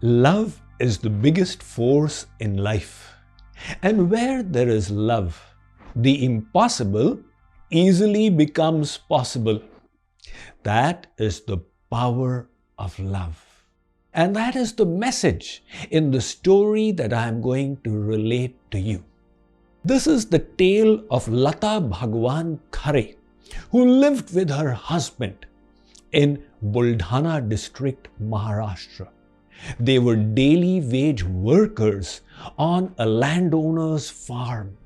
Love is the biggest force in life. And where there is love, the impossible easily becomes possible. That is the power of love. And that is the message in the story that I am going to relate to you. This is the tale of Lata Bhagwan Khare, who lived with her husband in Buldhana district, Maharashtra. They were daily wage workers on a landowner's farm.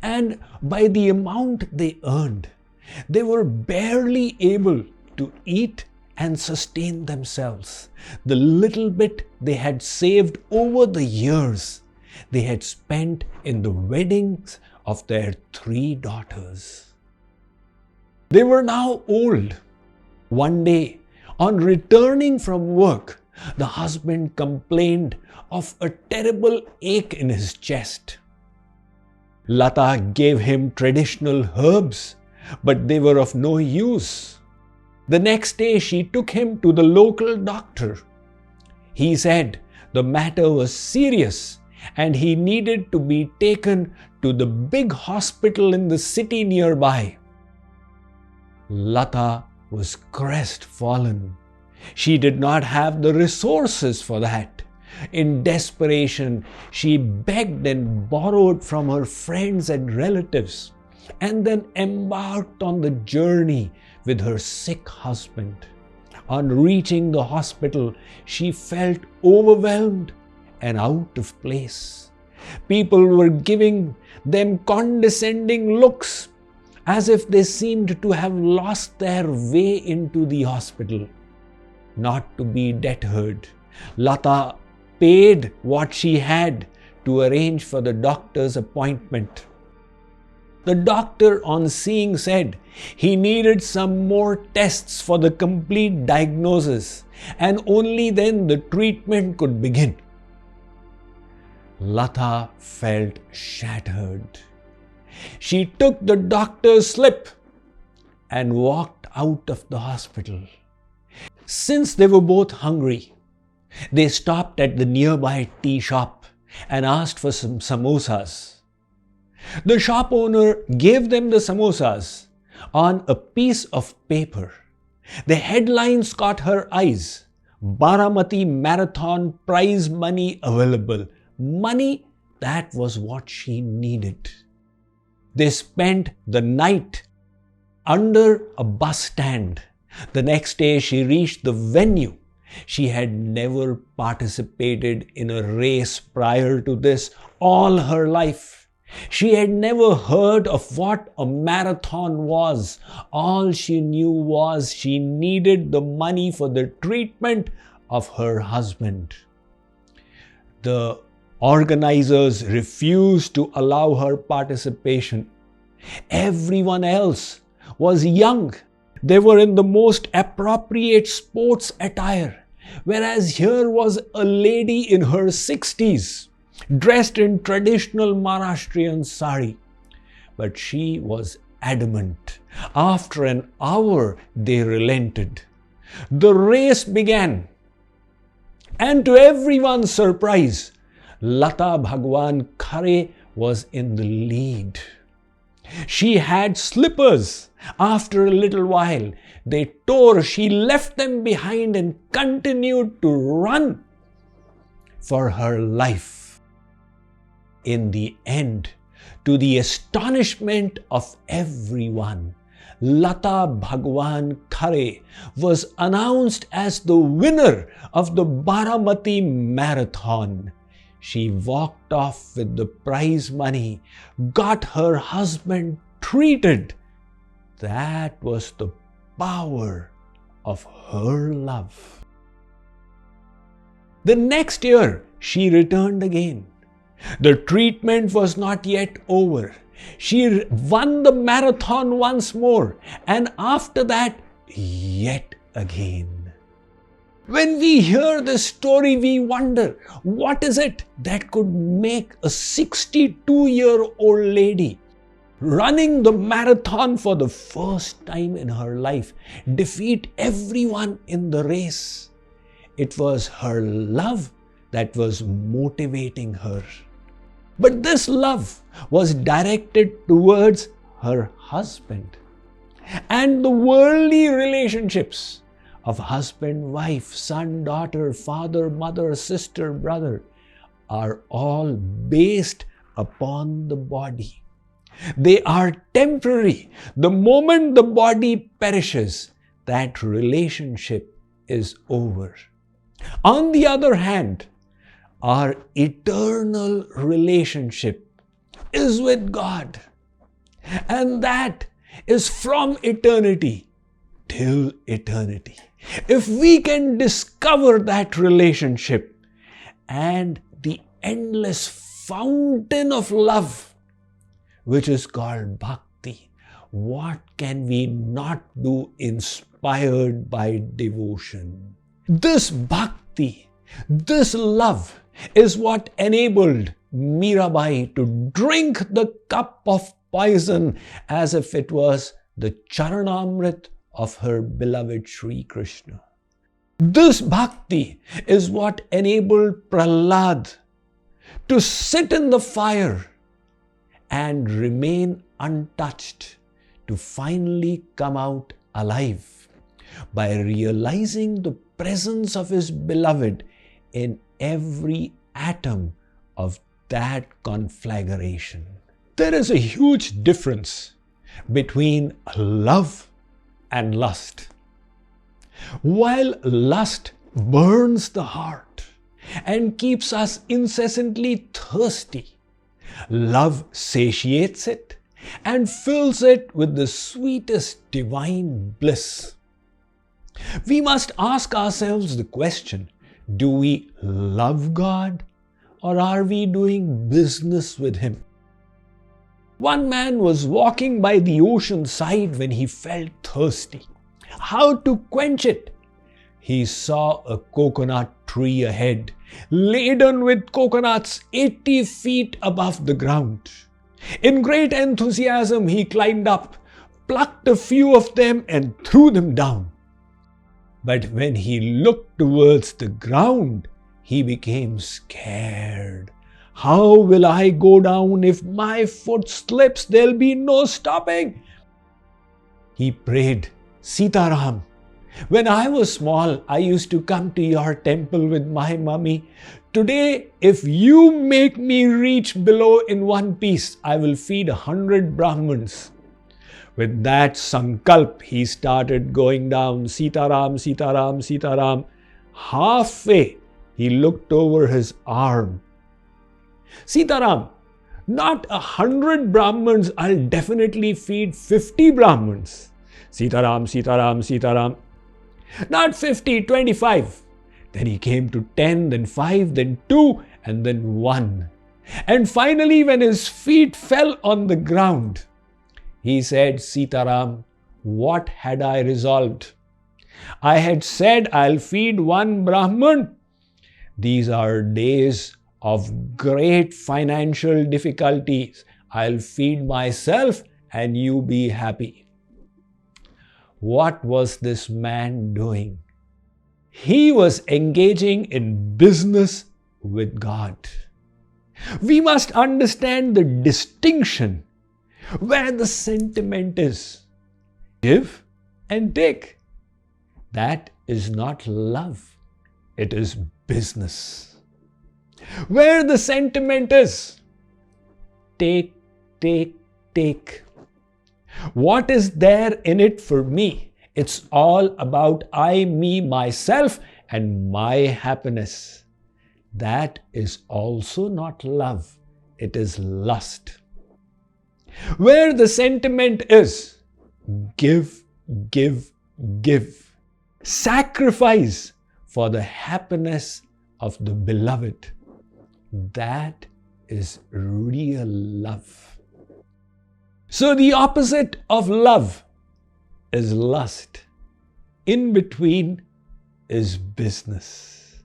And by the amount they earned, they were barely able to eat and sustain themselves. The little bit they had saved over the years, they had spent in the weddings of their 3 daughters. They were now old. One day, on returning from work, the husband complained of a terrible ache in his chest. Lata gave him traditional herbs, but they were of no use. The next day, she took him to the local doctor. He said the matter was serious and he needed to be taken to the big hospital in the city nearby. Lata was crestfallen. She did not have the resources for that. In desperation, she begged and borrowed from her friends and relatives, and then embarked on the journey with her sick husband. On reaching the hospital, she felt overwhelmed and out of place. People were giving them condescending looks, as if they seemed to have lost their way into the hospital. Not to be deterred, Lata paid what she had to arrange for the doctor's appointment. The doctor, on seeing, said he needed some more tests for the complete diagnosis, and only then the treatment could begin. Lata felt shattered. She took the doctor's slip and walked out of the hospital. Since they were both hungry, they stopped at the nearby tea shop and asked for some samosas. The shop owner gave them the samosas on a piece of paper. The headlines caught her eyes. Baramati Marathon prize money available. Money, that was what she needed. They spent the night under a bus stand. The next day she reached the venue. She had never participated in a race prior to this all her life. She had never heard of what a marathon was. All she knew was she needed the money for the treatment of her husband. The organizers refused to allow her participation. Everyone else was young. They were in the most appropriate sports attire, whereas here was a lady in her 60s, dressed in traditional Maharashtrian sari. But she was adamant. After an hour, they relented. The race began. And to everyone's surprise, Lata Bhagwan Khare was in the lead. She had slippers. After a little while, they tore. She left them behind and continued to run for her life. In the end, to the astonishment of everyone, Lata Bhagwan Khare was announced as the winner of the Baramati Marathon. She walked off with the prize money, got her husband treated. That was the power of her love. The next year, she returned again. The treatment was not yet over. She won the marathon once more, and after that, yet again. When we hear this story, we wonder, what is it that could make a 62-year-old lady running the marathon for the first time in her life defeat everyone in the race? it was her love that was motivating her. But this love was directed towards her husband. And the worldly relationships of husband, wife, son, daughter, father, mother, sister, brother are all based upon the body. They are temporary. The moment the body perishes, that relationship is over. On the other hand, our eternal relationship is with God. And that is from eternity till eternity. If we can discover that relationship and the endless fountain of love, which is called Bhakti, what can we not do inspired by devotion? This Bhakti, this love is what enabled Mirabai to drink the cup of poison as if it was the Charanamrit of her beloved Sri Krishna. This Bhakti is what enabled Prahlad to sit in the fire and remain untouched, to finally come out alive by realizing the presence of his beloved in every atom of that conflagration. There is a huge difference between love and lust. While lust burns the heart and keeps us incessantly thirsty, love satiates it and fills it with the sweetest divine bliss. We must ask ourselves the question, do we love God or are we doing business with Him? One man was walking by the ocean side when he felt thirsty. How to quench it? He saw a coconut tree ahead, laden with coconuts 80 feet above the ground. In great enthusiasm, he climbed up, plucked a few of them and threw them down. But when he looked towards the ground, he became scared. How will I go down? If my foot slips, there'll be no stopping. He prayed, Sitaram, when I was small, I used to come to your temple with my mummy. Today, if you make me reach below in one piece, I will feed 100 Brahmins. With that sankalp, he started going down, Sitaram, Sitaram, Sitaram. Halfway, he looked over his arm. Sitaram, not 100 Brahmins, I'll definitely feed 50 Brahmins. Sitaram, Sitaram, Sitaram. Not 50, 25. Then he came to 10, then 5, then 2, and then 1. And finally, when his feet fell on the ground, he said, Sitaram, what had I resolved? I had said I'll feed 1 Brahman. These are days of great financial difficulties. I'll feed myself and you be happy. What was this man doing? He was engaging in business with God. We must understand the distinction where the sentiment is. Give and take. That is not love. It is business. Where the sentiment is, take, take, take. What is there in it for me? It's all about I, me, myself, and my happiness. That is also not love. It is lust. Where the sentiment is, give, give, give. Sacrifice for the happiness of the beloved. That is real love. So the opposite of love is lust. In between is business.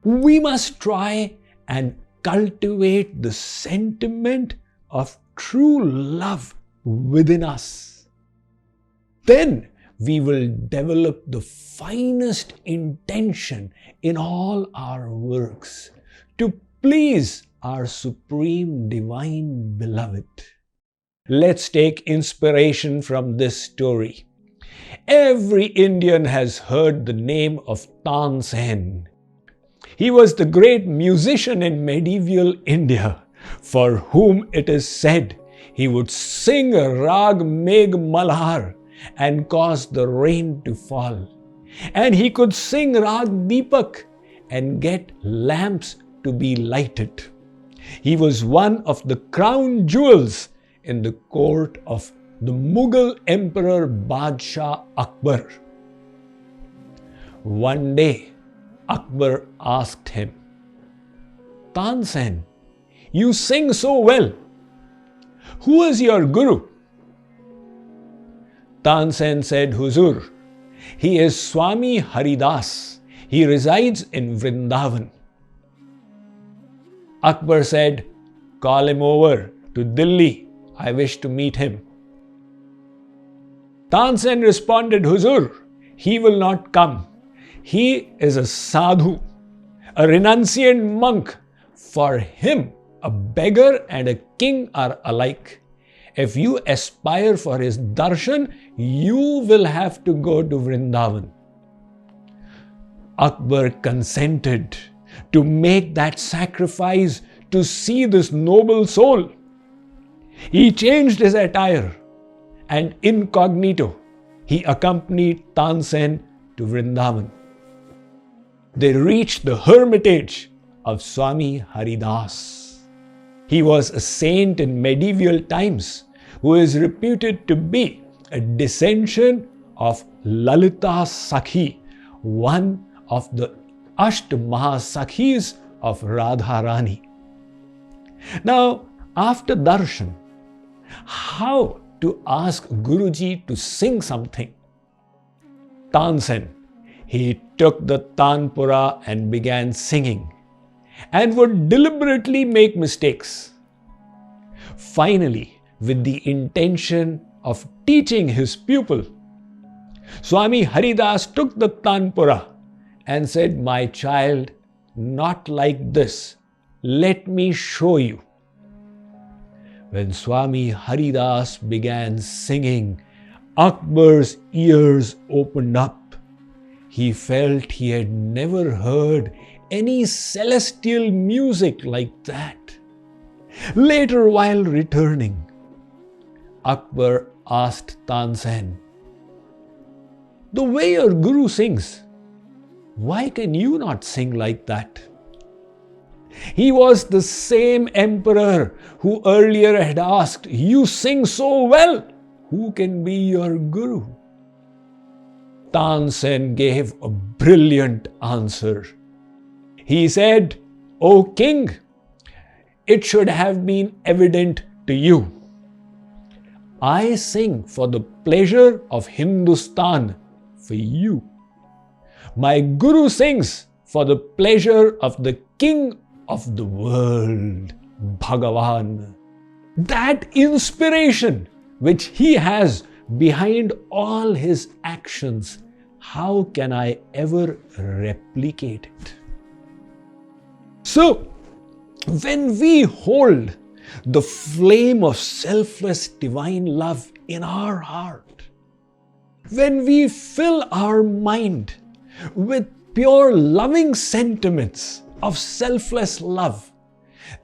We must try and cultivate the sentiment of true love within us. Then we will develop the finest intention in all our works to please our Supreme Divine Beloved. Let's take inspiration from this story. Every Indian has heard the name of Tansen. He was the great musician in medieval India, for whom it is said he would sing Rag Megh Malhar and cause the rain to fall. And he could sing Rag Deepak and get lamps to be lighted. He was one of the crown jewels in the court of the Mughal Emperor Badshah Akbar. One day, Akbar asked him, "Tansen, you sing so well. Who is your guru?" Tansen said, "Huzur, he is Swami Haridas. He resides in Vrindavan." Akbar said, "Call him over to Delhi. I wish to meet him." Tansen responded, "Huzur, he will not come. He is a sadhu, a renunciant monk. For him, a beggar and a king are alike. If you aspire for his darshan, you will have to go to Vrindavan." Akbar consented to make that sacrifice to see this noble soul. He changed his attire and incognito, he accompanied Tansen to Vrindavan. They reached the hermitage of Swami Haridas. He was a saint in medieval times who is reputed to be a descendant of Lalita Sakhi, one of the Asht Mahasakhis of Radharani. Now, after darshan, how to ask Guruji to sing something? Tansen, he took the tanpura and began singing and would deliberately make mistakes. Finally, with the intention of teaching his pupil, Swami Haridas took the tanpura and said, "My child, not like this. Let me show you." When Swami Haridas began singing, Akbar's ears opened up. He felt he had never heard any celestial music like that. Later, while returning, Akbar asked Tansen, "The way your guru sings, why can you not sing like that?" He was the same emperor who earlier had asked, "You sing so well, who can be your guru?" Tansen gave a brilliant answer. He said, "O king, it should have been evident to you. I sing for the pleasure of Hindustan, for you. My guru sings for the pleasure of the king of the world, Bhagavan." That inspiration which he has behind all his actions, how can I ever replicate it? So, when we hold the flame of selfless divine love in our heart, when we fill our mind with pure loving sentiments of selfless love,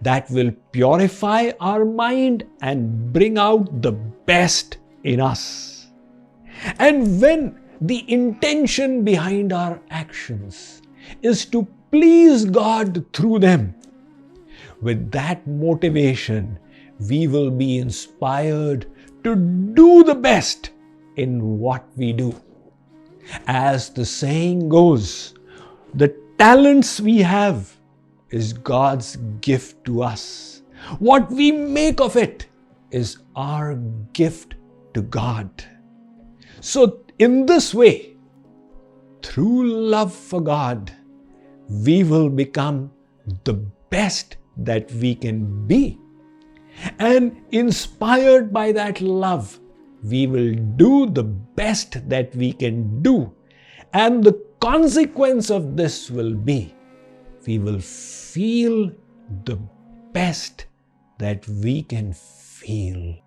that will purify our mind and bring out the best in us. And when the intention behind our actions is to please God through them, with that motivation, we will be inspired to do the best in what we do. As the saying goes, the talents we have is God's gift to us. What we make of it is our gift to God. So, in this way, through love for God, we will become the best that we can be. And inspired by that love, we will do the best that we can do. And the consequence of this will be, we will feel the best that we can feel.